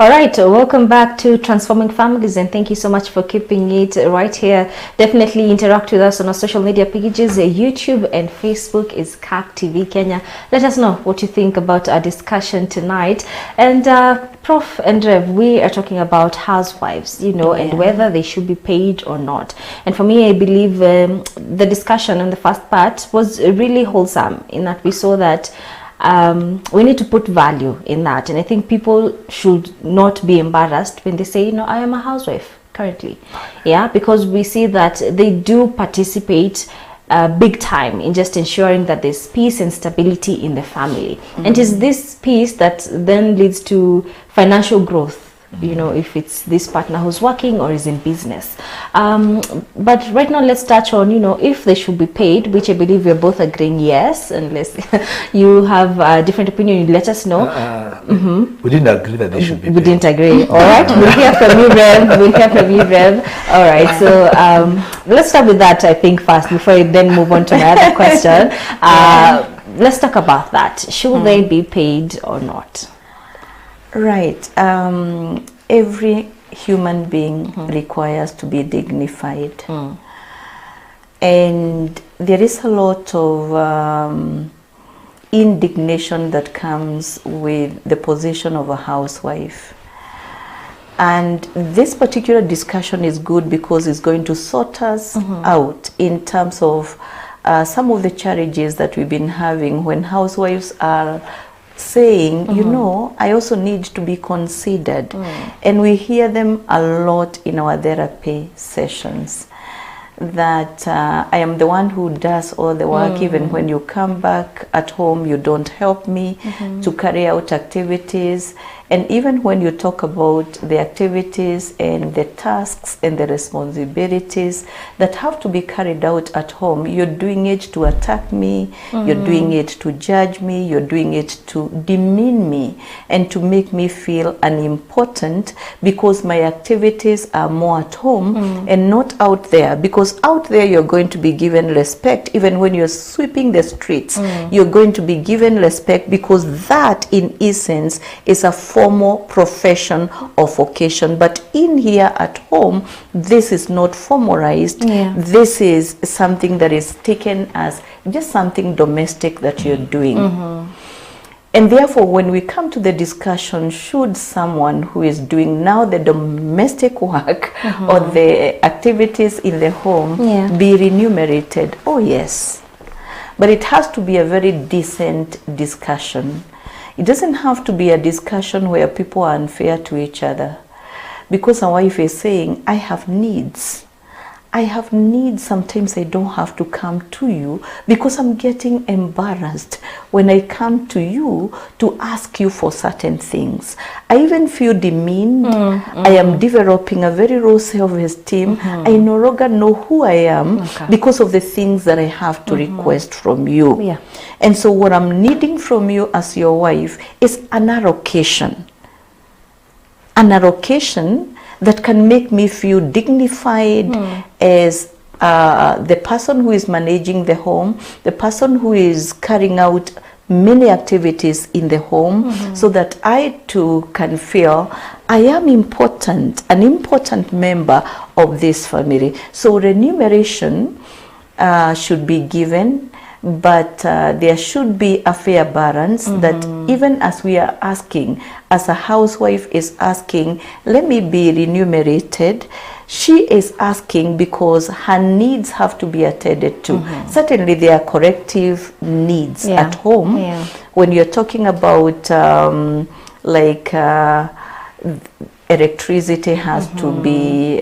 All right, welcome back to Transforming Families, and thank you so much for keeping it right here. Definitely interact with us on our social media pages. YouTube and Facebook is CAC TV Kenya. Let us know what you think about our discussion tonight. And Prof and Rev, we are talking about housewives, and whether they should be paid or not. And for me, I believe the discussion in the first part was really wholesome, in that we saw that we need to put value in that, and I think people should not be embarrassed when they say, I am a housewife currently, because we see that they do participate big time in just ensuring that there's peace and stability in the family. And it is this peace that then leads to financial growth, if it's this partner who's working or is in business. But right now, let's touch on, if they should be paid, which I believe we're both agreeing yes, unless you have a different opinion, you let us know. We didn't agree that they should be paid. We didn't agree. All right, we'll hear from you, Rev. All right, so let's start with that, I think, first, before I then move on to my other question. Let's talk about that. Should they be paid or not? Right. Every human being requires to be dignified. And there is a lot of indignation that comes with the position of a housewife. And this particular discussion is good because it's going to sort us out in terms of some of the challenges that we've been having when housewives are saying, I also need to be considered. And we hear them a lot in our therapy sessions, that I am the one who does all the work. Even when you come back at home, you don't help me to carry out activities. And even when you talk about the activities and the tasks and the responsibilities that have to be carried out at home, you're doing it to attack me, you're doing it to judge me, you're doing it to demean me and to make me feel unimportant, because my activities are more at home and not out there. Because out there you're going to be given respect. Even when you're sweeping the streets, you're going to be given respect, because that in essence is a formal profession or vocation. But in here at home, this is not formalized. This is something that is taken as just something domestic that you're doing. And therefore, when we come to the discussion, should someone who is doing now the domestic work or the activities in the home be remunerated? Oh yes, but it has to be a very decent discussion. It doesn't have to be a discussion where people are unfair to each other, because a wife is saying, I have needs. I have needs. Sometimes I don't have to come to you because I'm getting embarrassed when I come to you to ask you for certain things. I even feel demeaned. I am developing a very low self-esteem. I no longer know who I am because of the things that I have to request from you. And so what I'm needing from you as your wife is an allocation. An allocation that can make me feel dignified as the person who is managing the home, the person who is carrying out many activities in the home, so that I too can feel I am important, an important member of this family. So remuneration should be given, but there should be a fair balance, that even as we are asking, as a housewife is asking, let me be remunerated, she is asking because her needs have to be attended to. Certainly there are corrective needs at home. When you're talking about electricity has to be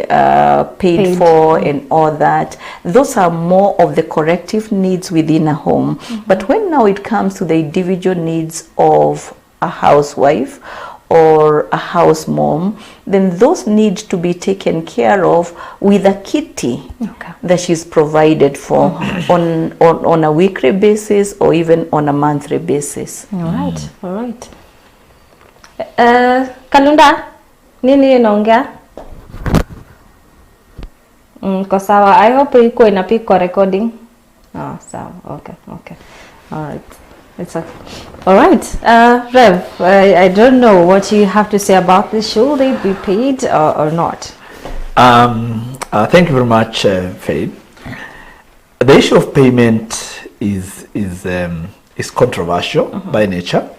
paid for and all that, those are more of the corrective needs within a home. But when now it comes to the individual needs of a housewife or a house mom, then those need to be taken care of with a kitty that she's provided for on a weekly basis or even on a monthly basis. All right. Kalunda, nini inaongea? Kwa sawa. I hope iko inapikwa recording. Oh, sawa. Okay. All right. It's a, all right. Rev, I don't know what you have to say about this. Should they be paid or not? Thank you very much, Faith. The issue of payment is controversial by nature,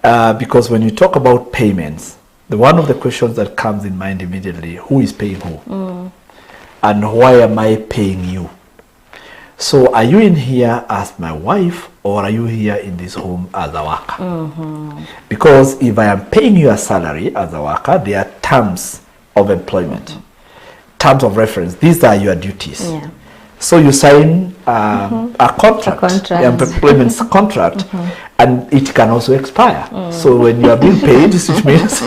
because when you talk about payments, one of the questions that comes in mind immediately, who is paying who? And why am I paying you? So are you in here as my wife, or are you here in this home as a worker? Because if I am paying you a salary as a worker, there are terms of employment, terms of reference. These are your duties. Yeah. So you sign a contract, an employment contract, and it can also expire. So when you are being paid, it means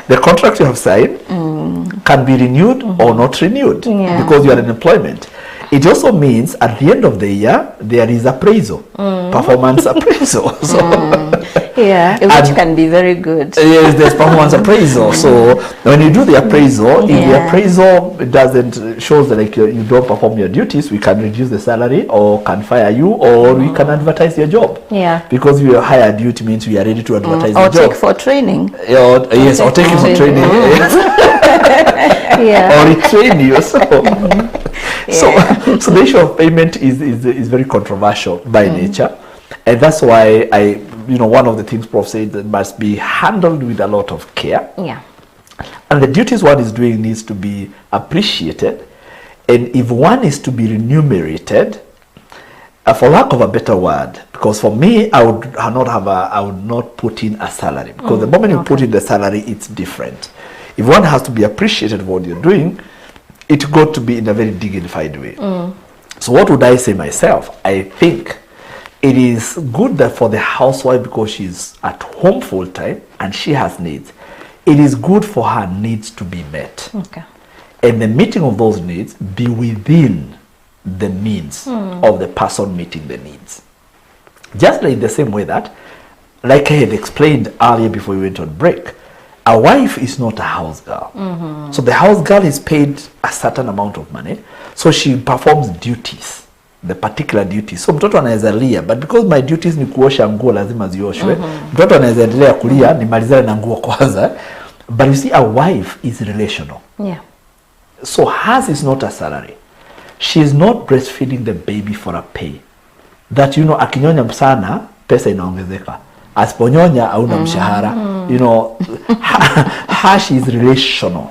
the contract you have signed can be renewed or not renewed because you are in employment. It also means at the end of the year there is appraisal, performance appraisal. So which can be very good. Yes, there's performance appraisal. So when you do the appraisal, if the appraisal doesn't shows that like you don't perform your duties, we can reduce the salary or can fire you, or we can advertise your job. Yeah. Because we are hired duty means we are ready to advertise your job. Or take for training. Or take you for training. Or retrain you. So the issue of payment is very controversial by nature, and that's why one of the things Prof said that must be handled with a lot of care. Yeah. And the duties one is doing needs to be appreciated, and if one is to be remunerated, for lack of a better word, because for me I would not put in a salary, because the moment you put in the salary, it's different. If one has to be appreciated for what you're doing, it got to be in a very dignified way. So what would I say myself? I think it is good that for the housewife, because she's at home full time and she has needs, it is good for her needs to be met. Okay. And the meeting of those needs be within the means of the person meeting the needs. Just like the same way that, like I had explained earlier before we went on break, a wife is not a house girl. So the house girl is paid a certain amount of money, so she performs duties, the particular duties. So mtoto anaweza lia, but because my duties ni kuosha nguo lazima zioshwe, mtoto anaweza endelea kulia nimalizane na nguo kwanza. But you see, a wife is relational. Yeah. So hers is not a salary. She is not breastfeeding the baby for a pay. That akinyonya msana pesa inaongezeka. Asiponyonya hauna mshahara. She is relational.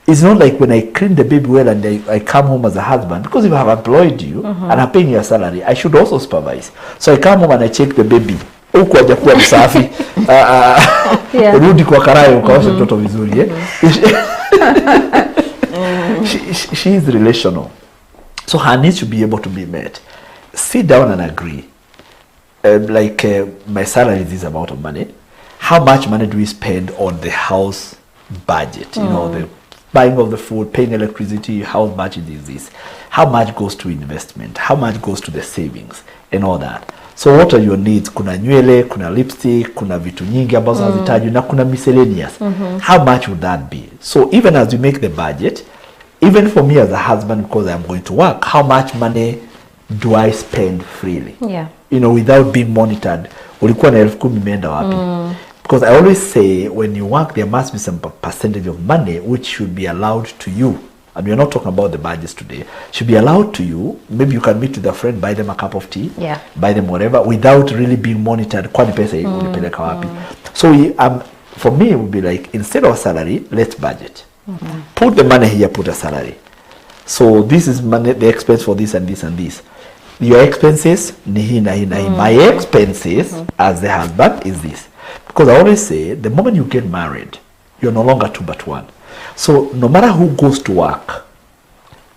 It's not like when I clean the baby well and I come home as a husband, because if I have employed you and I'm paying you a salary, I should also supervise. So I come home and I check the baby. Huku hajakuwa msafi. Rudi kwa karayo ukaosha mtoto vizuri. She is relational. So her needs should be able to be met. Sit down and agree. My salary is this amount of money. How much money do we spend on the house budget? The buying of the food, paying electricity, how much is this? How much goes to investment? How much goes to the savings and all that? So what are your needs? Kuna nywele, kuna lipstick, kuna vitu nyingi ambazo hazitajwi na kuna miscellaneous. How much would that be? So even as we make the budget, even for me as a husband, because I'm going to work, how much money do I spend freely? Yeah. Without being monitored. Ulikuwa na 10,000 imeenda wapi? Because I always say when you work, there must be some percentage of money which should be allowed to you. And we're not talking about the budgets today. Should be allowed to you. Maybe you can meet with a friend, buy them a cup of tea, buy them whatever, without really being monitored. Kwani pesa ulipeleka wapi? So for me, it would be like, instead of salary, let's budget. Put the money here, put a salary. So this is money, the expense for this and this and this. Your expenses, nihi. My expenses as the husband is this. Because I always say, the moment you get married, you're no longer two but one. So no matter who goes to work,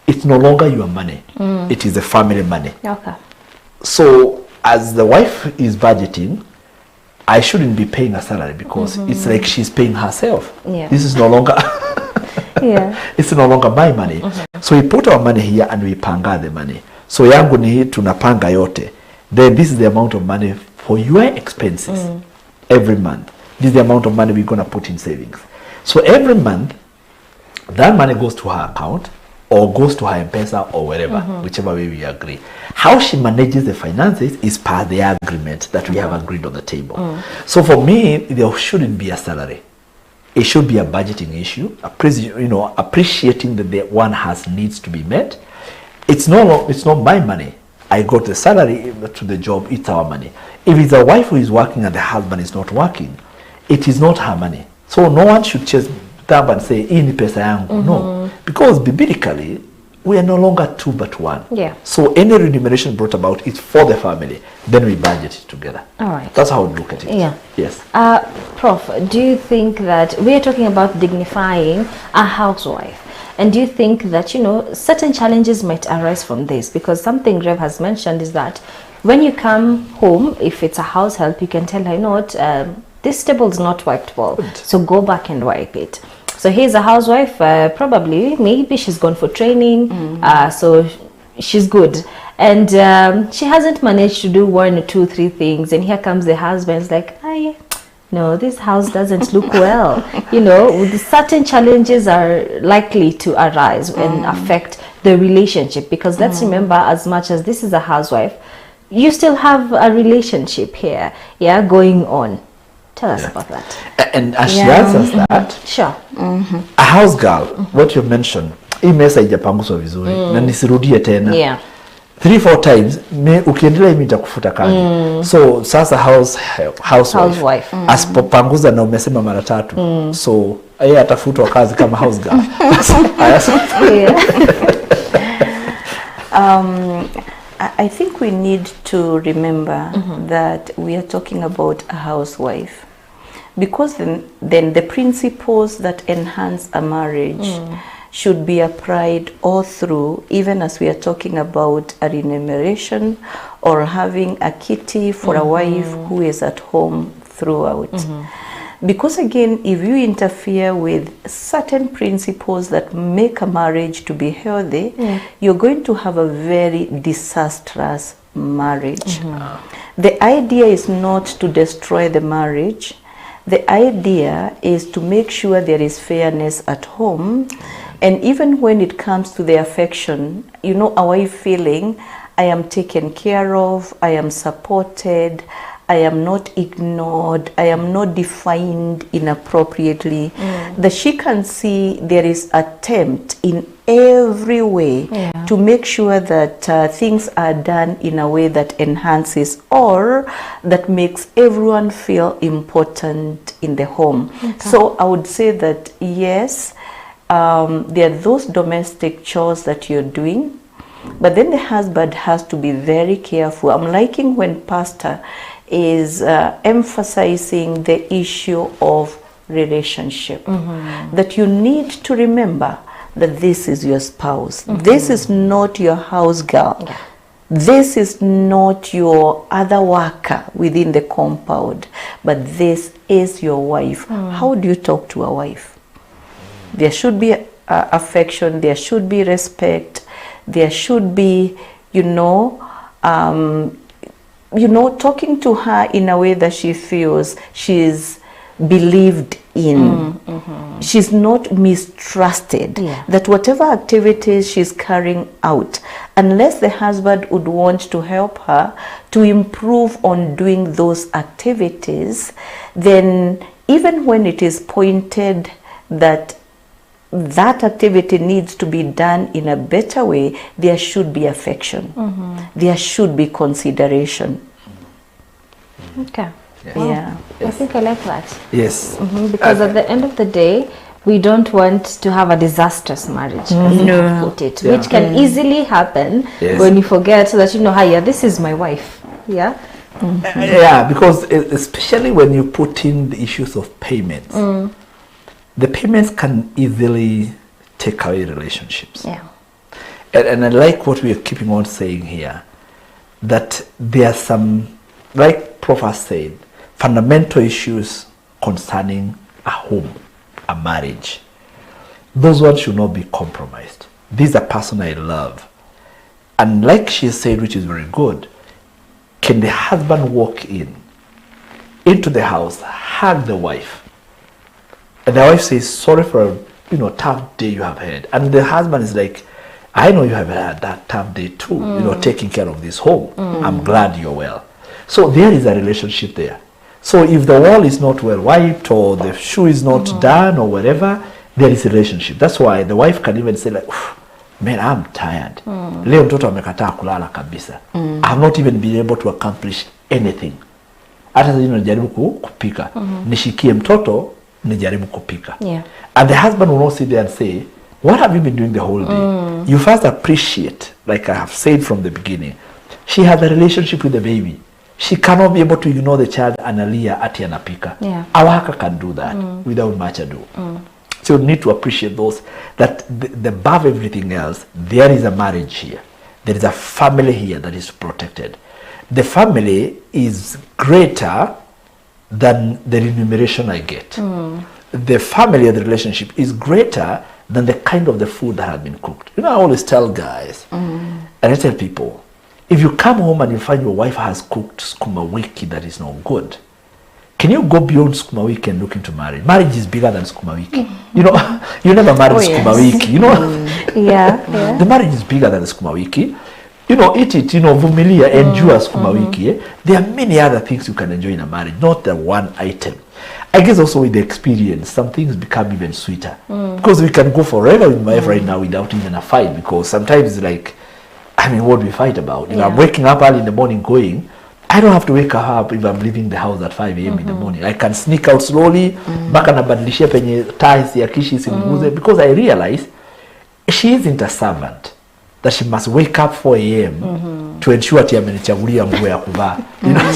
it's no longer your money. It is the family money. Okay. So as the wife is budgeting, I shouldn't be paying a salary, because it's like she's paying herself. Yeah. This is no longer it's no longer my money. So we put our money here and we panga the money. So yangu ni hii tunapanga yote. Then this is the amount of money for your expenses every month. This is the amount of money we're going to put in savings. So every month, that money goes to her account, or goes to her M-Pesa or wherever, whichever way we agree. How she manages the finances is per the agreement that we have agreed on the table. So for me, there shouldn't be a salary. It should be a budgeting issue, appreciating that the one has needs to be met. It's not my money. I got the salary to the job, it's our money. If it's a wife who is working and the husband is not working, it is not her money. So no one should just stamp and say, "Hii ni pesa yangu." No, because biblically, we are no longer two but one. Yeah. So any remuneration brought about is for the family. Then we budget it together. All right. That's how I would look at it. Yeah. Yes. Prof, do you think that we are talking about dignifying a housewife? And do you think that, certain challenges might arise from this? Because something Rev has mentioned is that when you come home, if it's a house help, you can tell her, this table is not wiped well, so go back and wipe it. So here's a housewife, maybe she's gone for training, so she's good. And she hasn't managed to do 1 or 2, 3 things. And here comes the husband's like, no, this house doesn't look well. Certain challenges are likely to arise and affect the relationship. Because let's remember, as much as this is a housewife, you still have a relationship here, going on. Tell us about that. And as she answers that, sure. A house girl, what you mentioned, hii mesa haijapanguswa vizuri na nisirudie tena. Yeah. 3-4 times ukiendelea mimi nitakufuta kadi. So sasa housewife asipopanguza na umesema mara 3, so yeye atafutwa kazi kama house girl. I think we need to remember that we are talking about a housewife, because then the principles that enhance a marriage should be applied all through, even as we are talking about a remuneration or having a kitty for a wife who is at home throughout. Because again, if you interfere with certain principles that make a marriage to be healthy, you're going to have a very disastrous marriage. The idea is not to destroy the marriage. The idea is to make sure there is fairness at home. And even when it comes to the affection, a wife feeling, I am taken care of, I am supported, I am not ignored, I am not defined inappropriately, that she can see there is attempt in every way to make sure that things are done in a way that enhances or that makes everyone feel important in the home. So I would say that yes, there are those domestic chores that you're doing, but then the husband has to be very careful. I'm liking when Pastor is emphasizing the issue of relationship, that you need to remember that this is your spouse. This is not your house girl. This is not your other worker within the compound, but this is your wife. How do you talk to a wife? There should be affection, there should be respect, there should be, talking to her in a way that she feels she's believed in. She's not mistrusted. That whatever activities she's carrying out, unless the husband would want to help her to improve on doing those activities, then even when it is pointed that that activity needs to be done in a better way, there should be affection. There should be consideration. Okay. Yeah. I think I like that. Yes. Because at the end of the day, we don't want to have a disastrous marriage, as you have put it, which can easily happen when you forget that, this is my wife. Yeah. Yeah, because especially when you put in the issues of payments, the payments can easily take away relationships. Yeah. And I like what we are keeping on saying here, that there are some, like Prof has said, fundamental issues concerning a home, a marriage. Those ones should not be compromised. This is a person I love. And like she said, which is very good, can the husband walk into the house, hug the wife, and the wife says, sorry for a tough day you have had, and the husband is like, I know you have had that tough day too, you know, taking care of this home. I'm glad you're well. So there is a relationship there. So if the wall is not well wiped or the shoe is not done or whatever, there is a relationship. That's why the wife can even say like, man, I'm tired. Leo mtoto amekataa kulala kabisa. I've not even been able to accomplish anything. Hata sasa najaribu kupika. Nishikie mtoto, nijaribu kupika. Yeah. And the husband will not sit there and say, what have you been doing the whole day? You first appreciate, like I have said from the beginning, she has a relationship with the baby. She cannot be able to ignore the child analia ati anapika. Yeah. Our haka can do that without much ado. So you need to appreciate those, that the above everything else, there is a marriage here. There is a family here that is protected. The family is greater than the remuneration I get. The family, the relationship is greater than the kind of the food that has been cooked. You know, I always tell guys, and I tell people, if you come home and you find your wife has cooked sukuma wiki that is not good, can you go beyond sukuma wiki and look into marriage? Marriage is bigger than sukuma wiki. You know, you never married sukuma wiki. You know, Yeah. the marriage is bigger than sukuma wiki. You know, eat it. You know, vumilia, endure sukuma wiki. Eh? There are many other things you can enjoy in a marriage, not the one item. I guess also with the experience, some things become even sweeter because we can go forever with my wife right now without even a fight. Because sometimes it's like, I mean, what do we fight about? If I'm waking up early in the morning going, I don't have to wake her up if I'm leaving the house at 5 a.m. in the morning. I can sneak out slowly, mpaka nabadilishia penye taa isiakishi isiniguze, because I realize she isn't a servant that she must wake up 4 a.m. to ensure ati amenichagulia nguo ya kuvaa. You know?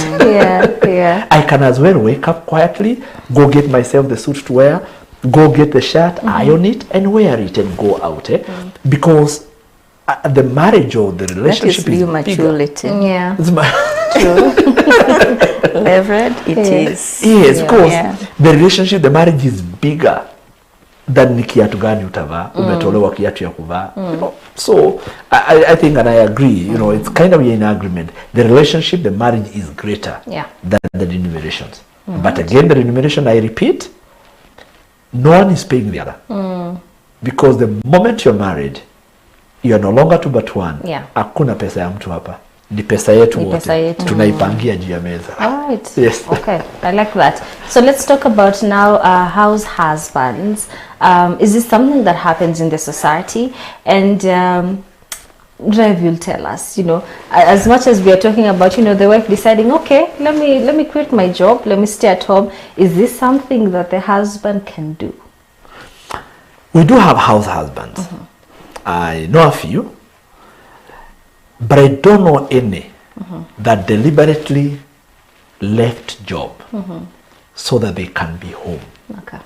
Yeah. I can as well wake up quietly, go get myself the suit to wear, go get the shirt, iron it, and wear it and go out. Because the marriage or the relationship that is is maturity. Yeah. It's Levered, it is. Yes, because Yeah. the relationship, the marriage is bigger than ni kiatu gani utavaa, umetolewa kiatu ya kuvaa. You know? So I think, and I agree, you know, it's kind of in agreement. The relationship, the marriage is greater than the remunerations. But again, the remuneration, I repeat, no one is paying the other. Because the moment you're married, you are no longer two but one. Hakuna pesa ya mtu hapa. Ni pesa yetu wote. Tunaipangia juu ya meza. All right. Yes. Okay, I like that. So let's talk about now house husbands. Is this something that happens in the society? And Rev, you'll tell us, you know, as much as we are talking about, you know, the wife deciding, okay, let me quit my job, let me stay at home. Is this something that the husband can do? We do have house husbands. I know a few, but I don't know any that deliberately left job so that they can be home. Okay.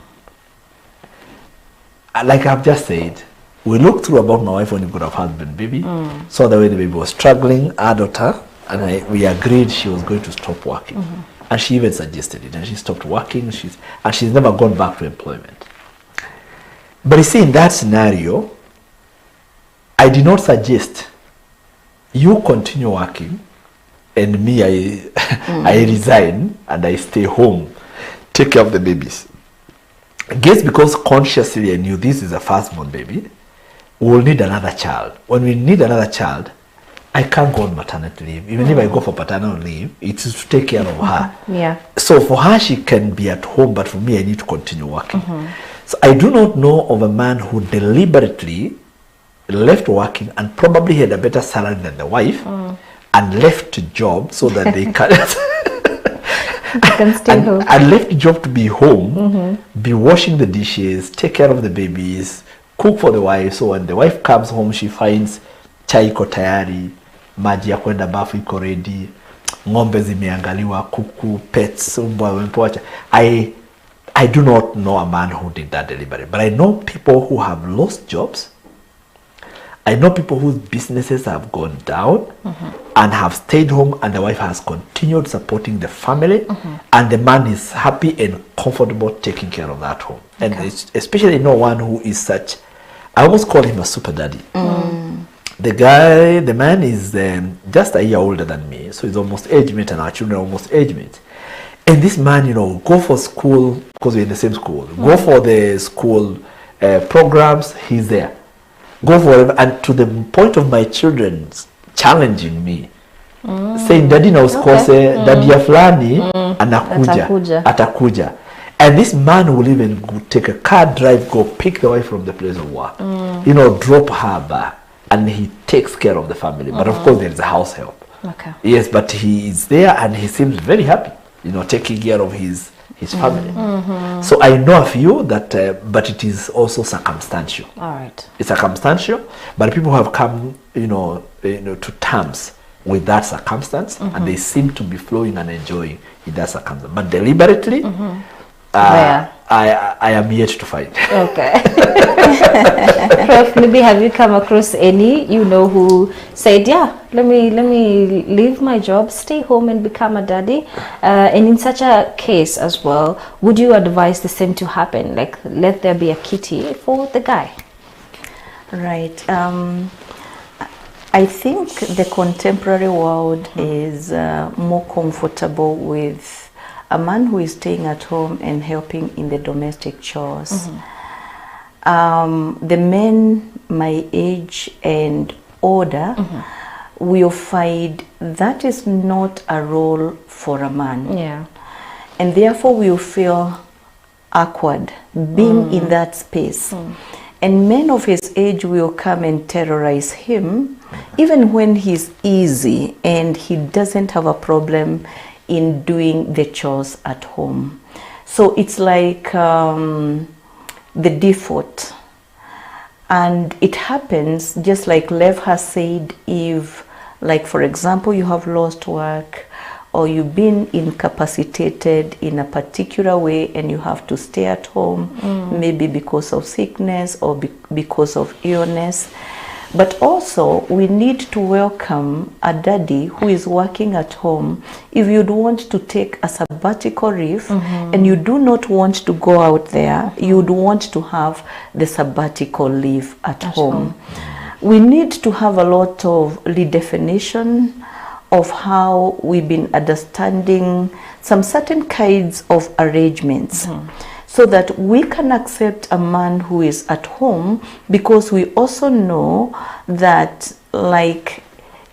Like I've just said, we looked through about my wife when we could have husband baby. So the way the baby was struggling, our daughter, and we agreed she was going to stop working. And she even suggested it, and she stopped working. She's never gone back to employment. But you see, in that scenario, I did not suggest you continue working and me, I resign and I stay home, take care of the babies. I guess because consciously I knew this is a firstborn baby, we'll need another child. When we need another child, I can't go on maternity leave. Even if I go for paternal leave, it's to take care of her. So for her, she can be at home, but for me, I need to continue working. So I do not know of a man who deliberately left working and probably had a better salary than the wife and left a job so that they can stay home. And left the job to be home, be washing the dishes, take care of the babies, cook for the wife. So when the wife comes home, she finds chai iko tayari, maji ya kwenda bafu iko ready, ng'ombe zimeangaliwa, kuku, pets, umbwa wamepewa. I do not know a man who did that deliberately, but I know people who have lost jobs. I know people whose businesses have gone down and have stayed home, and the wife has continued supporting the family, and the man is happy and comfortable taking care of that home. And especially know one who is such, I almost call him a super daddy. The man is just a year older than me, so he's almost age mate, and our children are almost age mates. And this man, you know, go for school, because we're in the same school, go for the school programs, he's there. go forever, and to the point of my children challenging me, saying daddy na usikose, daddy ya fulani atakuja. And this man will even go take a car drive, go pick the wife from the place of work, you know, drop her back, and he takes care of the family. But of course there is a house help. Okay. Yes, but he is there and he seems very happy, you know, taking care of his family. So I know a few that, but it is also circumstantial. All right. It's circumstantial, but people have come, you know, to terms with that circumstance, and they seem to be flowing and enjoying in that circumstance. But deliberately, I am yet to find. Okay. Prof, maybe have you come across any, you know, who said, yeah, let me leave my job, stay home and become a daddy? And in such a case as well, would you advise the same to happen? Like, let there be a kitty for the guy? Right. I think the contemporary world is more comfortable with a man who is staying at home and helping in the domestic chores. The men my age and older will find that is not a role for a man. Yeah. And therefore will feel awkward being in that space. And men of his age will come and terrorize him even when he's easy and he doesn't have a problem in doing the chores at home. So it's like the default. And it happens, just like Lev has said, if, like for example, you have lost work or you've been incapacitated in a particular way and you have to stay at home, maybe because of sickness or because of illness. But also, we need to welcome a daddy who is working at home. If you'd want to take a sabbatical leave and you do not want to go out there, you'd want to have the sabbatical leave at home. We need to have a lot of redefinition of how we've been understanding some certain kinds of arrangements. So that we can accept a man who is at home, because we also know that, like,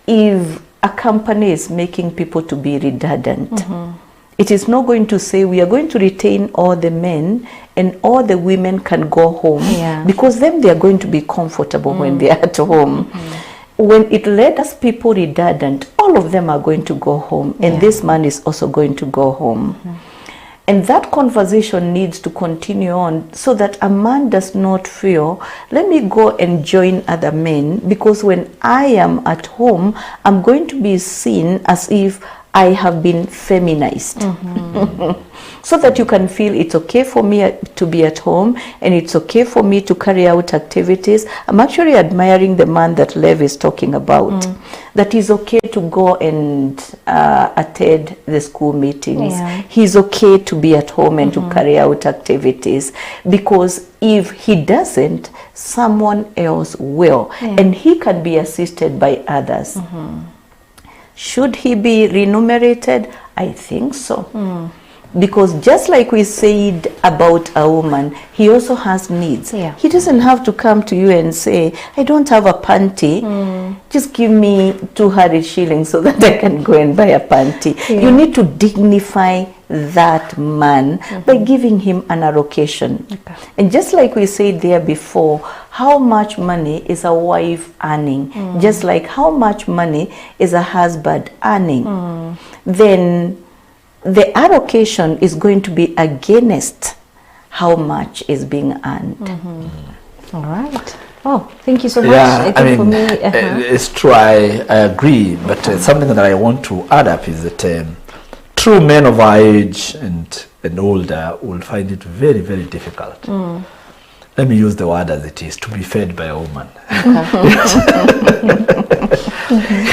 if a company is making people to be redundant, it is not going to say we are going to retain all the men and all the women can go home, because then they are going to be comfortable when they are at home. When it led us people redundant, all of them are going to go home, and this man is also going to go home. And that conversation needs to continue on so that a man does not feel, let me go and join other men, because when I am at home, I'm going to be seen as if I have been feminized. So that you can feel it's okay for me to be at home and it's okay for me to carry out activities. I'm actually admiring the man that Lev is talking about. That is okay to go and attend the school meetings. He's okay to be at home and to carry out activities, because if he doesn't, someone else will, and he can be assisted by others. Should he be remunerated? I think so. Because just like we said about a woman, he also has needs. He doesn't have to come to you and say, I don't have a panty, just give me 200 shillings so that I can go and buy a panty. You need to dignify that man by giving him an allocation. And just like we said there before, how much money is a wife earning? Just like how much money is a husband earning? Then the allocation is going to be against how much is being earned. All right. Oh, thank you so much. Yeah, I mean, for me, it's true, I agree, but something that I want to add up is that true men of our age and older will find it very, very difficult. Let me use the word as it is, to be fed by a woman.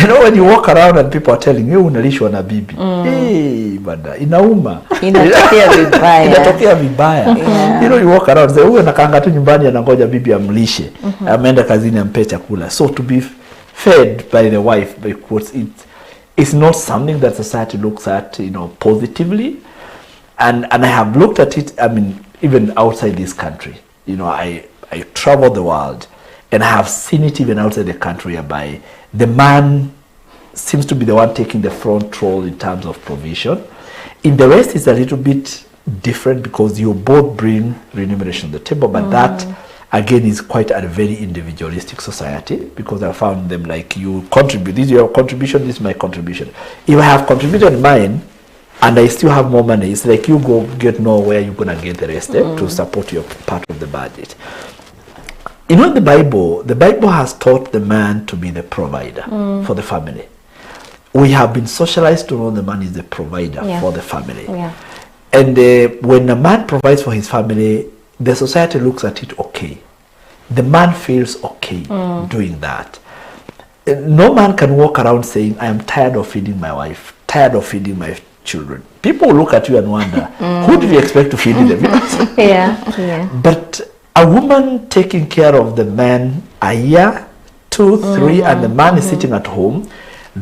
You know, when you walk around and people are telling you unalishwa na bibi, hey, bada, inauma. Inatokea vibaya. You know, you walk around and say, huyo nakanga tu nyumbani anangoja bibi amlishe. Ameenda kazini ampe chakula. So to be fed by the wife, because it's not something that society looks at, you know, positively. And I have looked at it, I mean, even outside this country. You know, I travel the world, And I have seen it even outside the country, whereby the man seems to be the one taking the front role in terms of provision. In the West, it's a little bit different because you both bring remuneration on the table, but that again is quite a very individualistic society, because I found them like, you contribute, this is your contribution, this is my contribution. If I have contributed mine and I still have more money, it's like you go get nowhere, you're going to get the rest to support your part of the budget. You know, the Bible has taught the man to be the provider for the family. We have been socialized to know the man is the provider for the family. Yeah. And when a man provides for his family, the society looks at it okay. The man feels okay doing that. No man can walk around saying, I am tired of feeding my wife, tired of feeding my children. People will look at you and wonder, who did you expect to feed them? But a woman taking care of the man a year, 2, 3, and the man is sitting at home,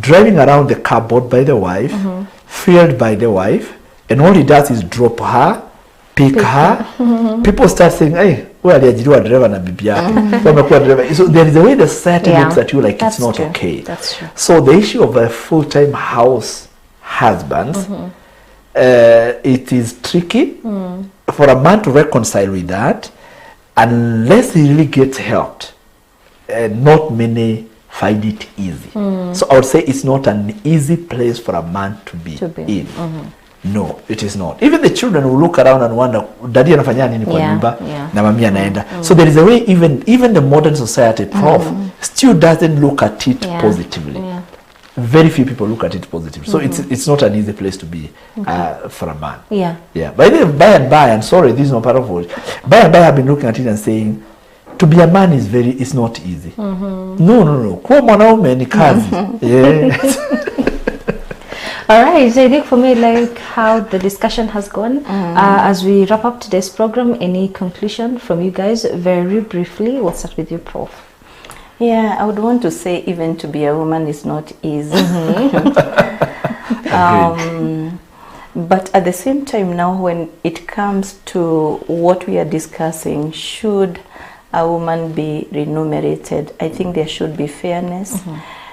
driving around the car bought by the wife, fueled by the wife, and all he does is drop her, pick her. People start saying, hey, well, aliajiriwa driver na bibi yake. Wamekuwa driver. So there is a way the society looks at you like it's not okay. That's true. So the issue of a full-time house husband, it is tricky for a man to reconcile with that, unless he really gets helped. Not many find it easy. So I would say it's not an easy place for a man to be in. No, it is not. Even the children will look around and wonder, daddy anafanya nini kwa nyumba na mami anaenda. So there is a way, even the modern society, prof, still doesn't look at it positively. Very few people look at it positively. So it's not an easy place to be for a man. By and sorry, this is not part of it. By and by, I've been looking at it and saying, to be a man is not easy. No. Kuwa mwanaume ni kazi. All right, so I think for me, like how the discussion has gone, as we wrap up today's program, any conclusion from you guys very briefly? We'll start with you, Prof. Yeah, I would want to say even to be a woman is not easy. But at the same time now, when it comes to what we are discussing, should a woman be remunerated? I think there should be fairness.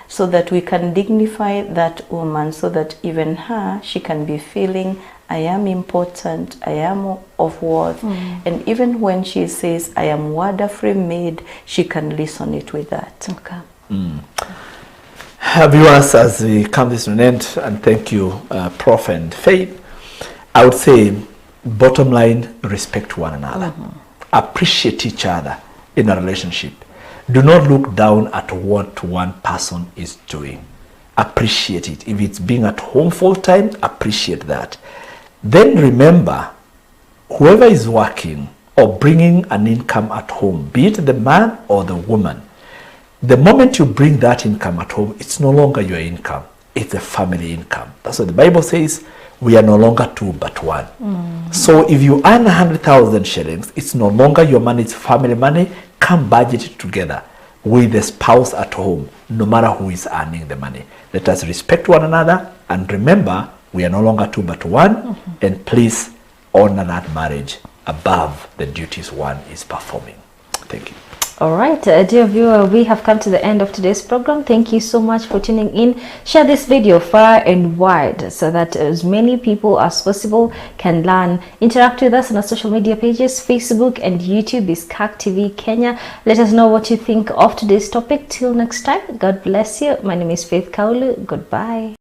So that we can dignify that woman, so that even her, she can be feeling, I am important, I am of worth. And even when she says, I am wonderfully made, she can listen it with that. Viewers, as we come this to an end, and thank you, Prof and Faith, I would say, bottom line, respect one another. Appreciate each other in a relationship. Do not look down at what one person is doing. Appreciate it. If it's being at home full time, appreciate that. Then remember, whoever is working or bringing an income at home, be it the man or the woman, the moment you bring that income at home, it's no longer your income. It's a family income. That's what the Bible says. We are no longer two but one. So if you earn 100,000 shillings, it's no longer your money, it's family money. Come budget it together with the spouse at home, no matter who is earning the money. Let us respect one another, and remember, we are no longer two but one, and please honor that marriage above the duties one is performing. Thank you. All right, dear viewer, we have come to the end of today's program. Thank you so much for tuning in. Share this video far and wide so that as many people as possible can learn. Interact with us on our social media pages. Facebook and YouTube is CAC TV Kenya. Let us know what you think of today's topic. Till next time, God bless you. My name is Faith Kaulu. Goodbye.